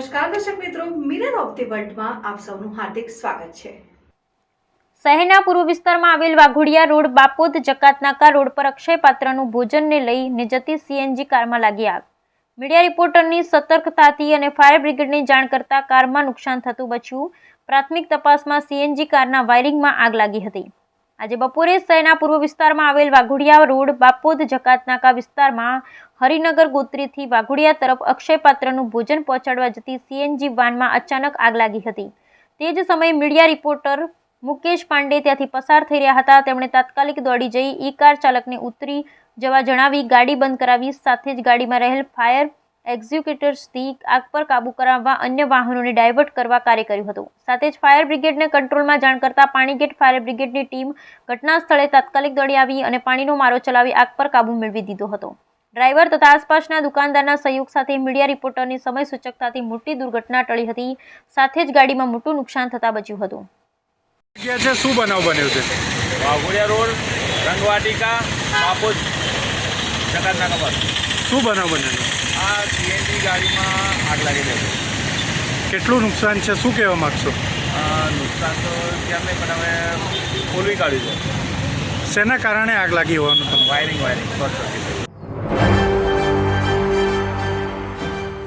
નમસ્કાર દર્શક મિત્રો, મિરર ઓફ ધી વર્લ્ડમાં આપ સૌનું હાર્દિક સ્વાગત છે। શહેરના પૂર્વ વિસ્તારમાં આવેલ વાઘોડિયા રોડ બાપોદ જકાતનાકા રોડ પર અક્ષય પાત્રનું ભોજનને લઈને જતી સીએનજી કારમાં લાગી આગ। મીડિયા રિપોર્ટરની સતર્કતાથી અને ફાયર બ્રિગેડને જાણ કરતા કારમાં નુકસાન થતું બચ્યું। પ્રાથમિક તપાસમાં સીએનજી કારના વાયરિંગમાં આગ લાગી હતી। આજે બપોરે શહેરના પૂર્વ વિસ્તારમાં આવેલ વાઘોડિયા રોડ બાપોદ જકાતનાકા વિસ્તારમાં હરિનગર ગોત્રીથી વાઘોડિયા તરફ અક્ષય પાત્રનું ભોજન પહોંચાડવા જતી સીએનજી વાનમાં અચાનક આગ લાગી હતી। તે જ સમયે મીડિયા રિપોર્ટર મુકેશ પાંડે ત્યાંથી પસાર થઈ રહ્યા હતા। તેમણે તાત્કાલિક દોડી જઈ ઈ કાર ચાલકને ઉતરી જવા જણાવી ગાડી બંધ કરાવી, સાથે જ ગાડીમાં રહેલ ફાયર એક્ઝિક્યુટિવ્સથી આગ પર કાબૂ કરાવવા અન્ય વાહનોને ડાયવર્ટ કરવા કાર્ય કર્યું હતું। સાથે જ ફાયર બ્રિગેડને કંટ્રોલમાં જાણ કરતા પાણીગેટ ફાયર બ્રિગેડની ટીમ ઘટના સ્થળે તાત્કાલિક દોડી આવી અને પાણીનો મારો ચલાવી આગ પર કાબૂ મેળવી દીધો હતો। ડ્રાઈવર તથા આસપાસના દુકાનદારના સહયોગ સાથે મીડિયા રિપોર્ટરની સમય સૂચકતાથી મોટી દુર્ઘટના ટળી હતી। સાથે જ ગાડીમાં મોટું નુકસાન થતા બચ્યું હતું। શું બનાવ બન્યો છે? વાઘોડિયા રોડ રંગવાટિકા બાપોદ જકાતનાકા પર શું બનાવ બન્યો? આ સીએનજી ગાડીમાં આગ લાગી હતી। કેટલું નુકસાન છે, શું કહેવા માગશો? નુકસાન તો કેમ નહીં, પણ હવે ખોલવી કાઢ્યું છે। શેના કારણે આગ લાગી હોવાનું? Wiring short circuit.